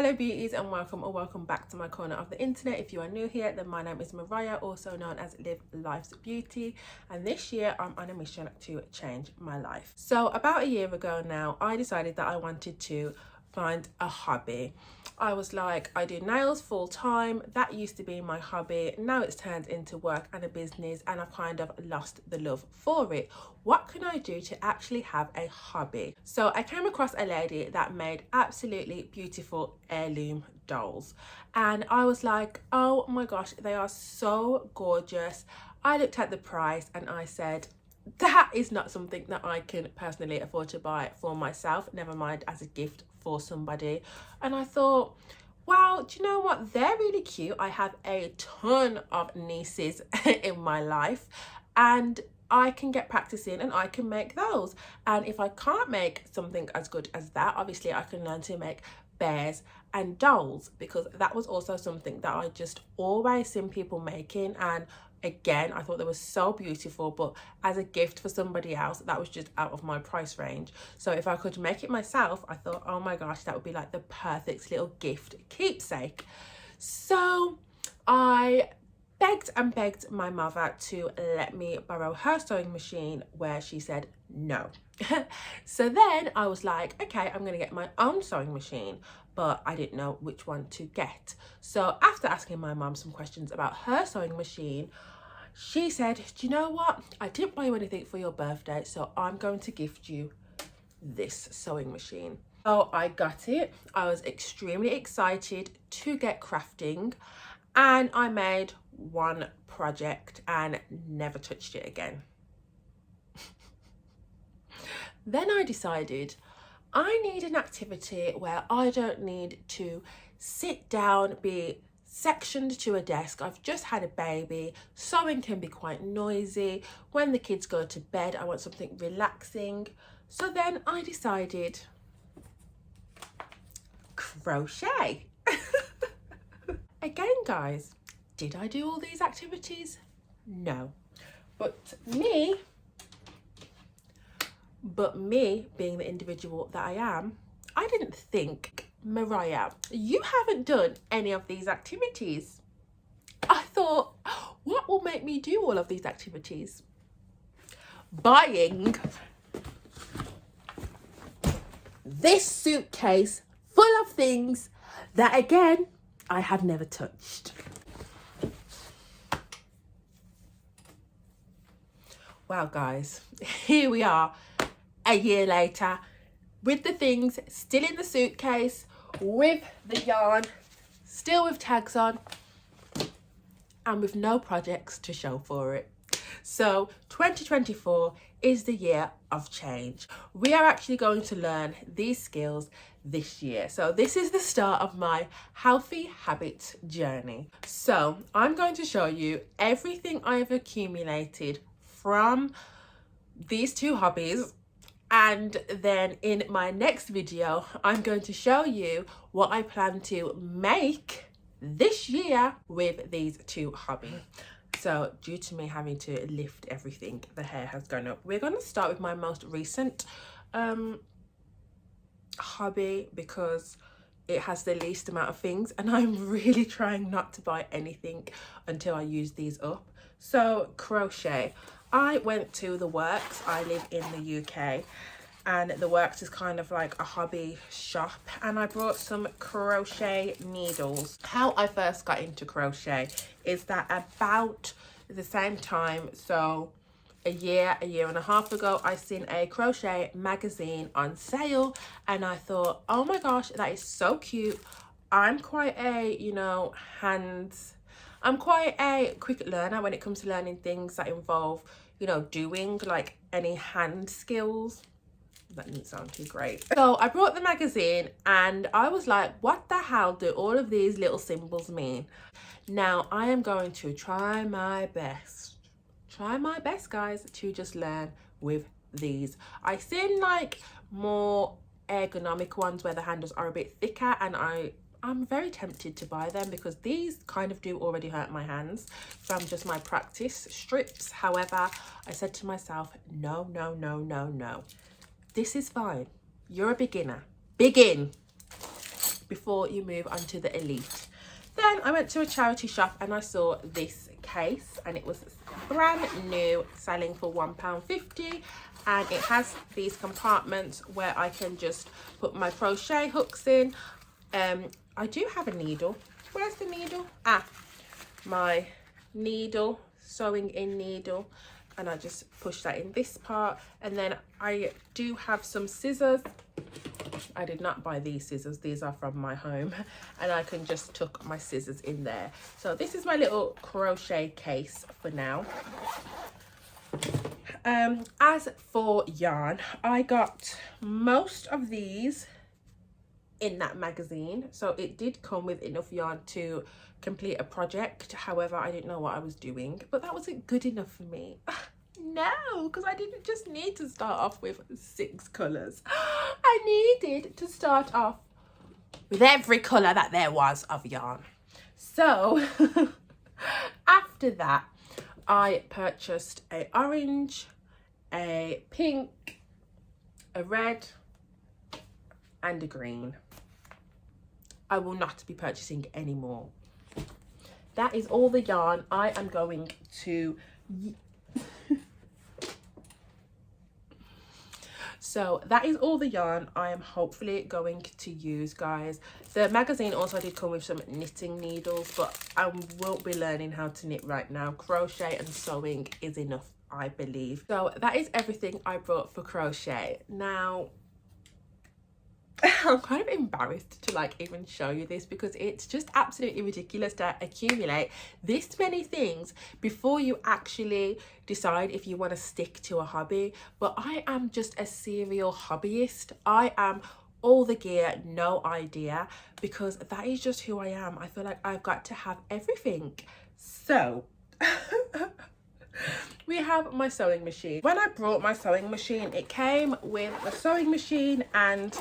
Hello beauties, and welcome back to my corner of the internet. If you are new here, then my name is Mariah, also known as Live Life's Beauty, and this year I'm on a mission to change my life. So about a year ago now, I decided that I wanted to find a hobby. I was like, I do nails full time. That used to be my hobby. Now it's turned into work and a business, and I've kind of lost the love for it. What can I do to actually have a hobby? So I came across a lady that made absolutely beautiful heirloom dolls, and I was like, oh my gosh, they are so gorgeous. I looked at the price and I said, that is not something that I can personally afford to buy for myself, never mind as a gift for somebody. And I thought, wow, do you know what, they're really cute. I have a ton of nieces in my life, and I can get practicing and I can make those. And if I can't make something as good as that, obviously I can learn to make bears and dolls, because that was also something that I just always seen people making. And again, I thought they were so beautiful, but as a gift for somebody else, that was just out of my price range. So if I could make it myself, I thought, oh my gosh, that would be like the perfect little gift keepsake. So I begged and begged my mother to let me borrow her sewing machine, where she said no. So then I was like, okay, I'm gonna get my own sewing machine, but I didn't know which one to get. So after asking my mum some questions about her sewing machine, she said, do you know what, I didn't buy you anything for your birthday, so I'm going to gift you this sewing machine. So I got it. I was extremely excited to get crafting, and I made one project and never touched it again. Then I decided I need an activity where I don't need to sit down, be sectioned to a desk. I've just had a baby. Sewing can be quite noisy. When the kids go to bed, I want something relaxing. So then I decided crochet. Again, guys, did I do all these activities? No. But me being the individual that I am, I didn't think, Mariah, you haven't done any of these activities. I thought, what will make me do all of these activities? Buying this suitcase full of things that, again, I have never touched. Wow, guys, here we are a year later with the things still in the suitcase, with the yarn still with tags on, and with no projects to show for it. So 2024 is the year of change. We are actually going to learn these skills this year. So this is the start of my healthy habits journey. So I'm going to show you everything I've accumulated from these two hobbies, and then in my next video I'm going to show you what I plan to make this year with these two hobbies. So due to me having to lift everything, the hair has gone up. We're going to start with my most recent hobby, because it has the least amount of things, and I'm really trying not to buy anything until I use these up. So crochet. I went to the Works. I live in the UK, and the Works is kind of like a hobby shop, and I brought some crochet needles. How I first got into crochet is that about the same time, so a year and a half ago, I seen a crochet magazine on sale, and I thought, oh my gosh, that is so cute. I'm quite a, I'm quite a quick learner when it comes to learning things that involve, doing like any hand skills. That didn't sound too great. So I brought the magazine and I was like, what the hell do all of these little symbols mean? Now I am going to try my best, guys, to just learn with these. I've seen like more ergonomic ones where the handles are a bit thicker, and I'm very tempted to buy them because these kind of do already hurt my hands from just my practice strips. However, I said to myself, no. This is fine. You're a beginner. Begin. before you move on to the elite. Then I went to a charity shop and I saw this case, and it was brand new, selling for £1.50, and it has these compartments where I can just put my crochet hooks in. I do have a needle. Where's the needle? My needle, sewing in needle, and I just push that in this part. And then I do have some scissors. I did not buy these scissors, these are from my home, and I can just tuck my scissors in there. So this is my little crochet case for now. As for yarn, I got most of these in that magazine, so it did come with enough yarn to complete a project. However, I didn't know what I was doing, but that wasn't good enough for me. No, because I didn't just need to start off with 6 colours. I needed to start off with every colour that there was of yarn. So after that, I purchased a orange, a pink, a red and a green. I will not be purchasing any more. That is all the yarn I am going to So that is all the yarn I am hopefully going to use, guys. The magazine also did come with some knitting needles, but I won't be learning how to knit right now. Crochet and sewing is enough, I believe. So that is everything I brought for crochet. Now, I'm kind of embarrassed to like even show you this, because it's just absolutely ridiculous to accumulate this many things before you actually decide if you want to stick to a hobby. But I am just a serial hobbyist. I am all the gear, no idea, because that is just who I am. I feel like I've got to have everything. So we have my sewing machine. When I brought my sewing machine, it came with a sewing machine and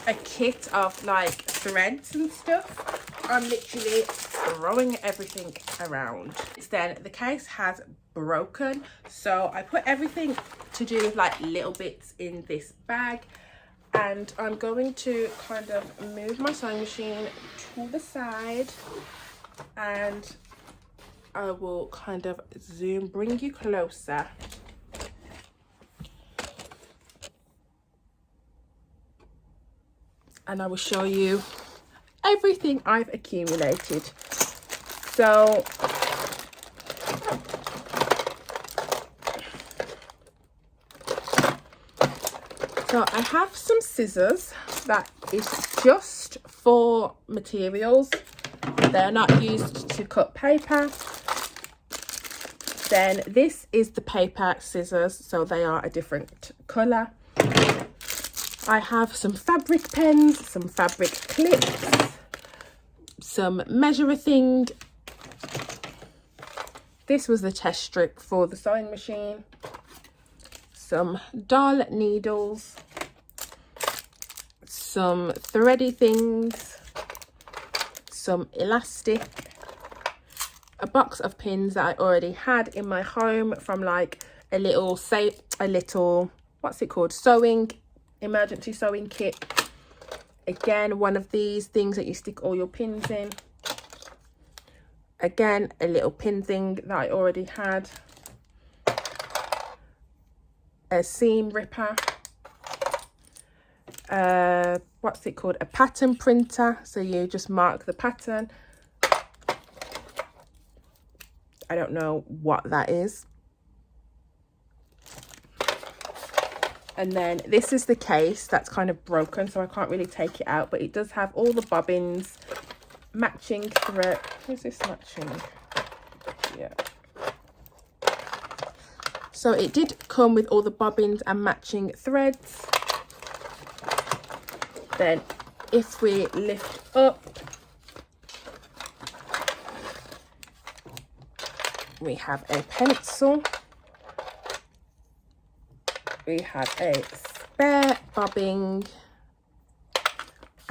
a kit of like threads and stuff. I'm literally throwing everything around. Then the case has broken, so I put everything to do with like little bits in this bag, and I'm going to kind of move my sewing machine to the side, and I will kind of bring you closer. And I will show you everything I've accumulated. So I have some scissors that is just for materials. They're not used to cut paper. Then this is the paper scissors, so they are a different colour. I have some fabric pens, some fabric clips, some measure thing. This was the test strip for the sewing machine. Some doll needles, some thready things, some elastic, a box of pins that I already had in my home from like a little what's it called, emergency sewing kit. Again, one of these things that you stick all your pins in. Again, a little pin thing that I already had. A seam ripper. What's it called, a pattern printer, so you just mark the pattern. I don't know what that is. And then this is the case that's kind of broken, so I can't really take it out, but it does have all the bobbins, matching thread. Is this matching? Yeah. So it did come with all the bobbins and matching threads. Then if we lift up, we have a pencil. We have a spare bobbing,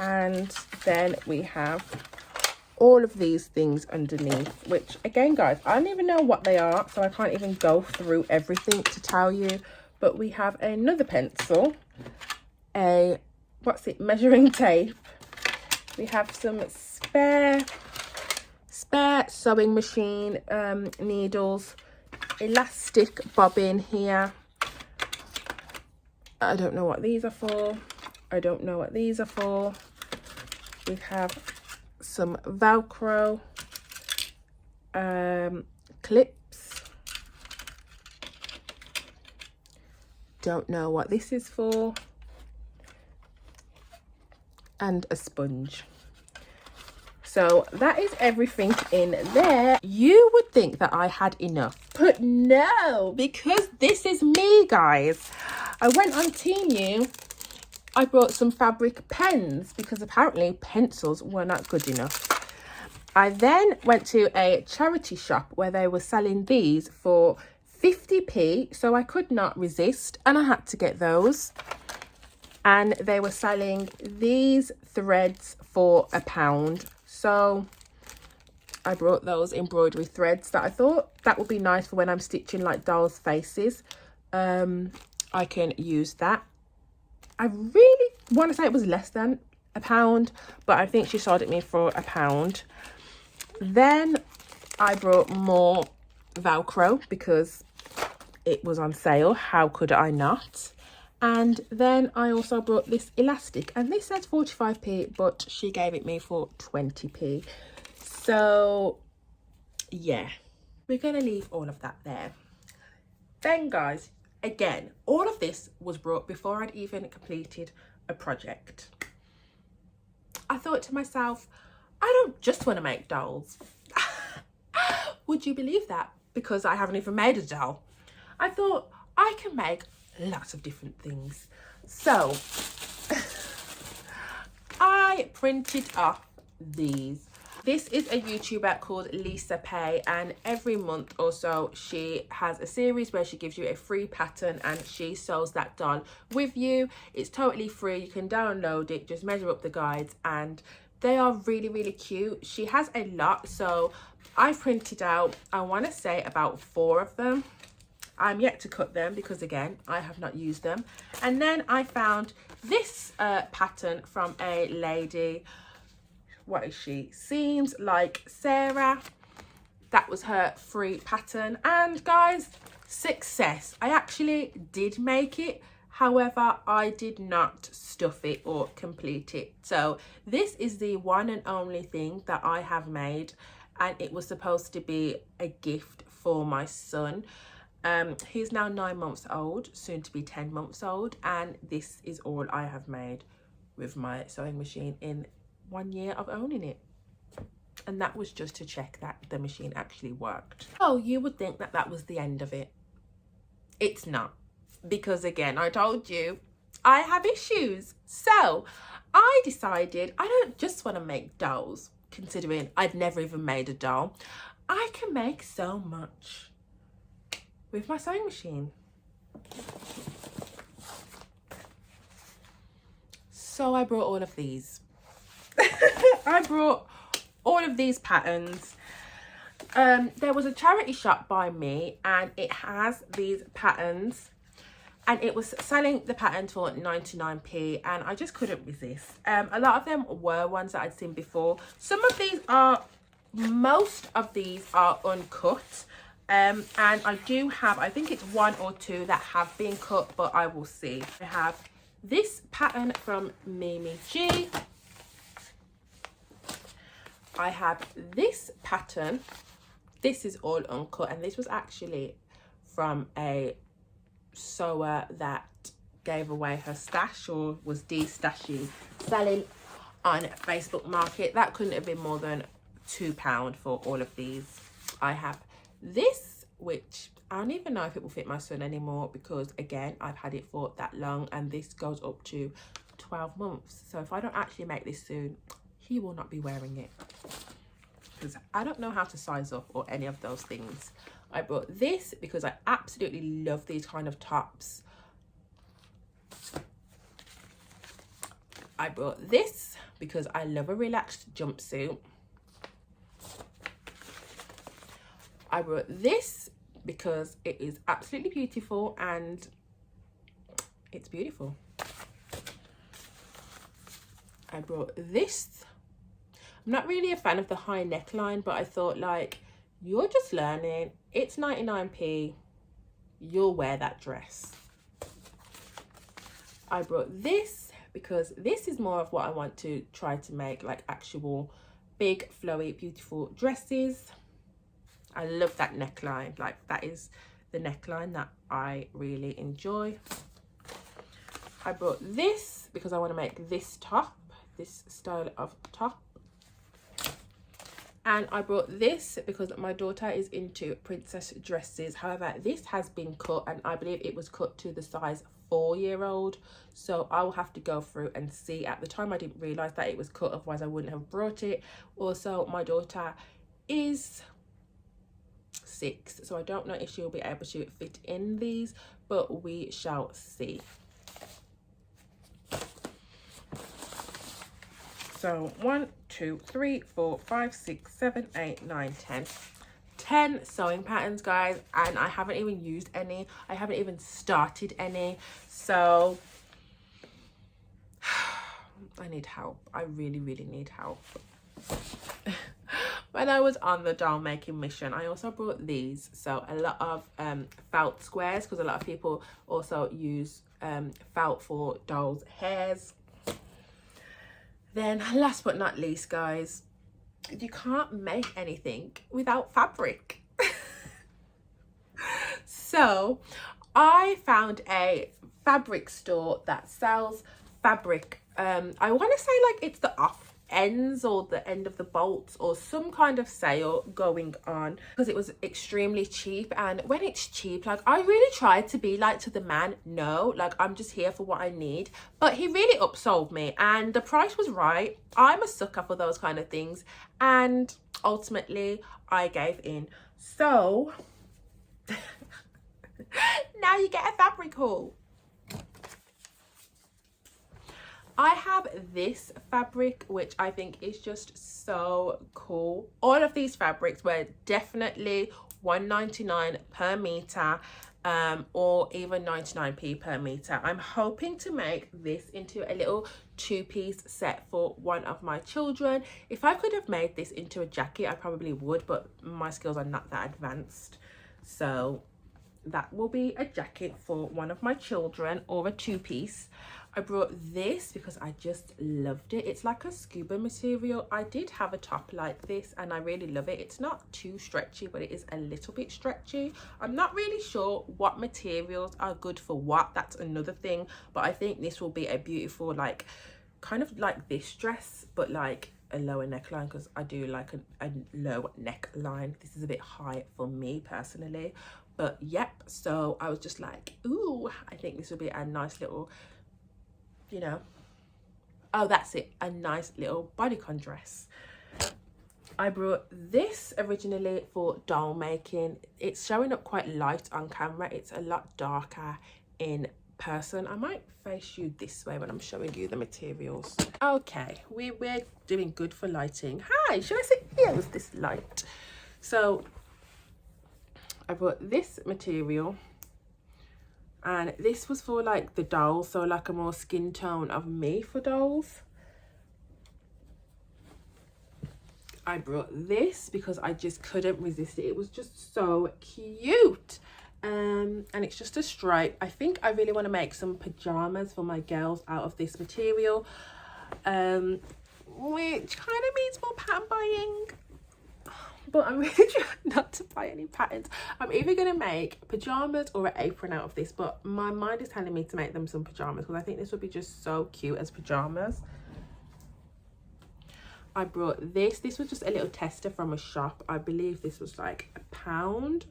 and then we have all of these things underneath, which again, guys, I don't even know what they are, so I can't even go through everything to tell you. But we have another pencil, a measuring tape, We have some spare sewing machine needles, elastic bobbin here. I don't know what these are for. I don't know what these are for. We have some Velcro clips. Don't know what this is for. And a sponge. So that is everything in there. You would think that I had enough, but no, because this is me, guys. I went on Temu. I brought some fabric pens because apparently pencils were not good enough. I then went to a charity shop where they were selling these for 50p, so I could not resist and I had to get those. And they were selling these threads for £1. So I brought those embroidery threads that I thought that would be nice for when I'm stitching like dolls' faces. I can use that. I really want to say it was less than £1, but I think she sold it me for £1. Then I brought more Velcro because it was on sale. How could I not? And then I also brought this elastic, and this says 45p, but she gave it me for 20p. So yeah, we're gonna leave all of that there. Then guys, again, all of this was brought before I'd even completed a project. I thought to myself, I don't just want to make dolls. Would you believe that? Because I haven't even made a doll. I thought I can make lots of different things. So I printed off these. This is a YouTuber called Lisa Pay, and every month or so she has a series where she gives you a free pattern and she sews that doll with you. It's totally free. You can download it, just measure up the guides, and they are really, really cute. She has a lot, so I printed out, I want to say about 4 of them. I'm yet to cut them because again, I have not used them. And then I found this pattern from a lady. What is she? Seems Like Sarah. That was her free pattern. And guys, success. I actually did make it. However, I did not stuff it or complete it. So this is the one and only thing that I have made. And it was supposed to be a gift for my son. He's now 9 months old, soon to be 10 months old, and this is all I have made with my sewing machine in 1 year of owning it. And that was just to check that the machine actually worked. Oh, you would think that that was the end of it. It's not, because again, I told you I have issues. So I decided I don't just want to make dolls, considering I'd never even made a doll. I can make so much with my sewing machine. So I brought all of these. I brought all of these patterns. There was a charity shop by me and it has these patterns, and it was selling the patterns for 99p, and I just couldn't resist. A lot of them were ones that I'd seen before. Most of these are uncut. And I do have, I think it's 1 or 2 that have been cut, but I will see. I have this pattern from Mimi G. I have this pattern. This is all uncut, and this was actually from a sewer that gave away her stash or was de-stashing, selling on Facebook Market. That couldn't have been more than £2 for all of these. I have this, which I don't even know if it will fit my son anymore, because again, I've had it for that long, and this goes up to 12 months. So if I don't actually make this soon, he will not be wearing it, because I don't know how to size up or any of those things. I bought this because I absolutely love these kind of tops. I bought this because I love a relaxed jumpsuit. I brought this because it is absolutely beautiful and it's beautiful. I brought this I'm not really a fan of the high neckline, but I thought, like, you're just learning, it's 99p, you'll wear that dress. I brought this because this is more of what I want to try to make, like actual big flowy beautiful dresses. I love that neckline, like that is the neckline that I really enjoy. I brought this because I want to make this top, this style of top. And I brought this because my daughter is into princess dresses. However, this has been cut and I believe it was cut to the size 4-year-old. So I will have to go through and see. At the time I didn't realise that it was cut, otherwise I wouldn't have brought it. Also, my daughter is 6, so I don't know if she'll be able to fit in these, but we shall see. So 1, 2, 3, 4, 5, 6, 7, 8, 9, 10. 10 sewing patterns, guys, and I haven't even used any. I haven't even started any. So I need help. I really, really need help. When I was on the doll making mission, I also brought these. So a lot of felt squares, because a lot of people also use felt for dolls' hairs. Then last but not least, guys, you can't make anything without fabric. So I found a fabric store that sells fabric. I want to say like it's the off ends or the end of the bolts or some kind of sale going on, because it was extremely cheap. And when it's cheap, like I really tried to be like to the man, no, like I'm just here for what I need, but he really upsold me and the price was right. I'm a sucker for those kind of things, and ultimately I gave in. So now you get a fabric haul. I have this fabric, which I think is just so cool. All of these fabrics were definitely $1.99 per meter, or even 99p per meter. I'm hoping to make this into a little 2-piece set for one of my children. If I could have made this into a jacket, I probably would, but my skills are not that advanced. So that will be a jacket for one of my children, or a 2-piece. I brought this because I just loved it. It's like a scuba material. I did have a top like this and I really love it. It's not too stretchy, but it is a little bit stretchy. I'm not really sure what materials are good for what. That's another thing. But I think this will be a beautiful, like, kind of like this dress, but like a lower neckline, because I do like a low neckline. This is a bit high for me personally. But yep, so I was just like, ooh, I think this will be a nice little, you know, oh, that's it, a nice little bodycon dress. I brought this originally for doll making. It's showing up quite light on camera. It's a lot darker in person. I might face you this way when I'm showing you the materials. Okay, we're doing good for lighting. Hi, should I sit here with this light? So I brought this material, and this was for like the dolls, so like a more skin tone of me for dolls. I brought this because I just couldn't resist it. It was just so cute. And it's just a stripe. I think I really want to make some pajamas for my girls out of this material, which kind of means more pattern buying. But I'm really trying not to buy any patterns. I'm either going to make pajamas or an apron out of this, but my mind is telling me to make them some pajamas because I think this would be just so cute as pajamas. I brought this. This was just a little tester from a shop. I believe this was like £1.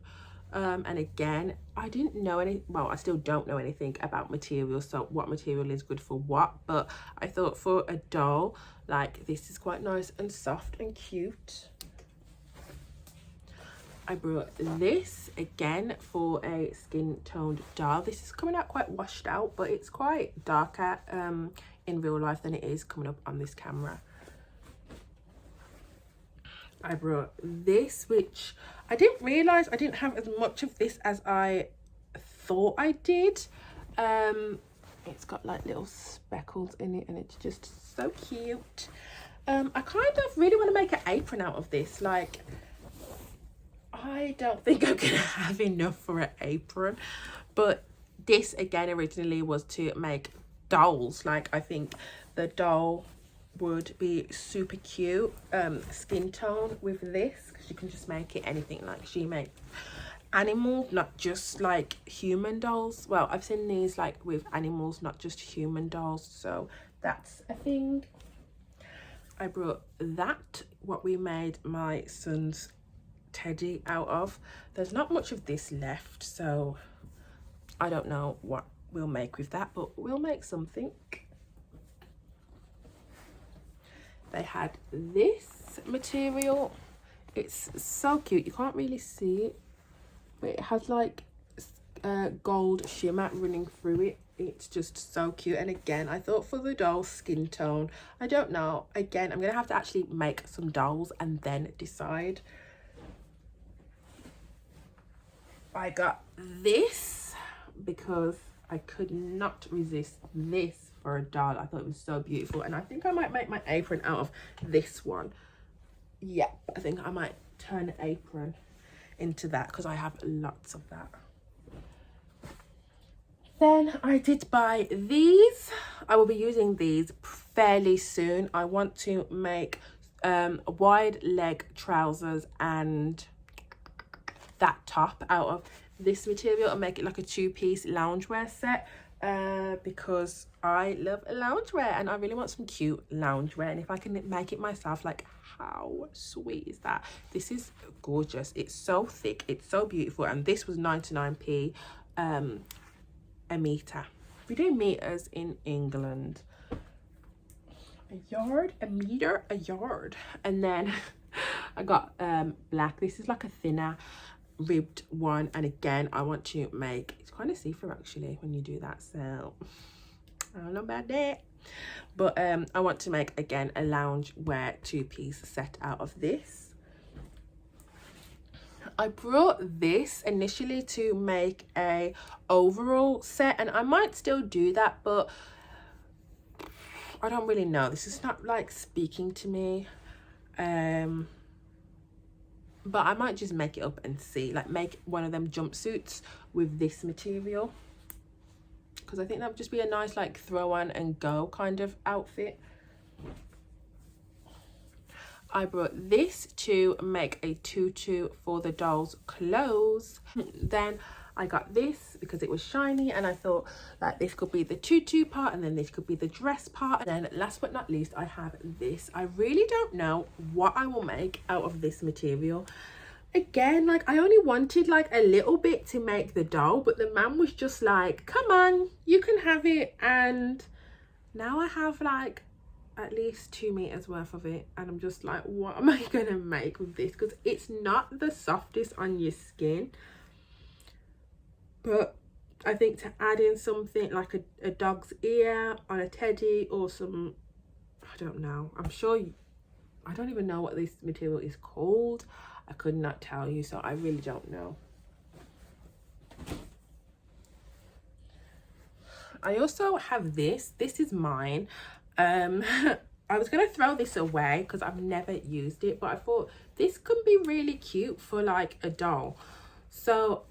And again, I didn't know any, well, I still don't know anything about materials, so what material is good for what, but I thought for a doll, like, this is quite nice and soft and cute. I brought this again for a skin toned doll. This is coming out quite washed out, but it's quite darker in real life than it is coming up on this camera. I brought this, which I didn't realise I didn't have as much of this as I thought I did. It's got like little speckles in it and it's just so cute. I kind of really want to make an apron out of this. Like, I don't think I'm gonna have enough for an apron, but this again originally was to make dolls. Like, I think the doll would be super cute skin tone with this, because you can just make it anything. Like, she makes animals, not just like human dolls. Well, I've seen these like with animals, not just human dolls, so that's a thing. I brought that, what we made my son's teddy out of. There's not much of this left, so I don't know what we'll make with that, but we'll make something. They had this material. It's so cute. You can't really see it, but it has like gold shimmer running through it. It's just so cute. And again, I thought for the doll skin tone, I don't know, again, I'm gonna have to actually make some dolls and then decide. I got this because I could not resist this for a doll. I thought it was so beautiful, and I think I might make my apron out of this one. Yep, I think I might turn an apron into that because I have lots of that. Then I did buy these. I will be using these fairly soon. I want to make wide leg trousers and that top out of this material and make it like a two-piece loungewear set, because I love loungewear and I really want some cute loungewear, and if I can make it myself, like, how sweet is that? This is gorgeous. It's so thick, it's so beautiful, and this was 99p a meter. We do meters in England. A yard, a meter, a yard. And then I got black. This is like a thinner ribbed one, and again I want to make, it's kind of see-through actually when you do that, so I don't know about that, but I want to make again a loungewear two-piece set out of this. I brought this initially to make a overall set, and I might still do that, but I don't really know. This is not like speaking to me. But I might just make it up and see, like make one of them jumpsuits with this material, because I think that would just be a nice like throw on and go kind of outfit. I brought this to make a tutu for the doll's clothes. Then I got this because it was shiny, and I thought like this could be the tutu part and then this could be the dress part. And then last but not least, I have this. I really don't know what I will make out of this material. Again, like I only wanted like a little bit to make the doll, but the man was just like, come on, you can have it. And now I have like at least 2 meters worth of it, and I'm just like, what am I gonna make with this? Because it's not the softest on your skin, but I think to add in something like a dog's ear on a teddy, or some, I don't know, I'm sure I don't even know what this material is called. I could not tell you, so I really don't know. I also have this is mine. I was gonna throw this away because I've never used it, but I thought this could be really cute for like a doll, so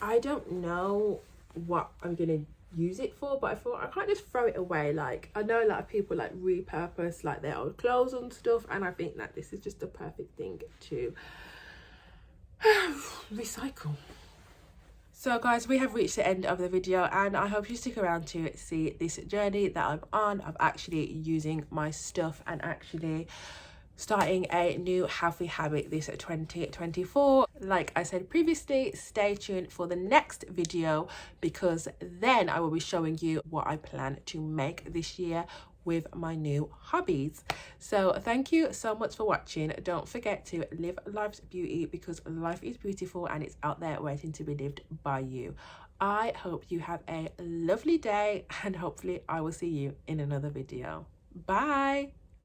I don't know what I'm gonna use it for, but I thought I can't just throw it away. Like, I know a lot of people like repurpose like their old clothes and stuff, and I think that this is just the perfect thing to recycle. So guys, we have reached the end of the video, and I hope you stick around to see this journey that I'm on of actually using my stuff and actually starting a new healthy habit this 2024. Like I said previously, stay tuned for the next video, because then I will be showing you what I plan to make this year with my new hobbies. So thank you so much for watching. Don't forget to live life's beauty, because life is beautiful and it's out there waiting to be lived by you. I hope you have a lovely day, and hopefully I will see you in another video. Bye.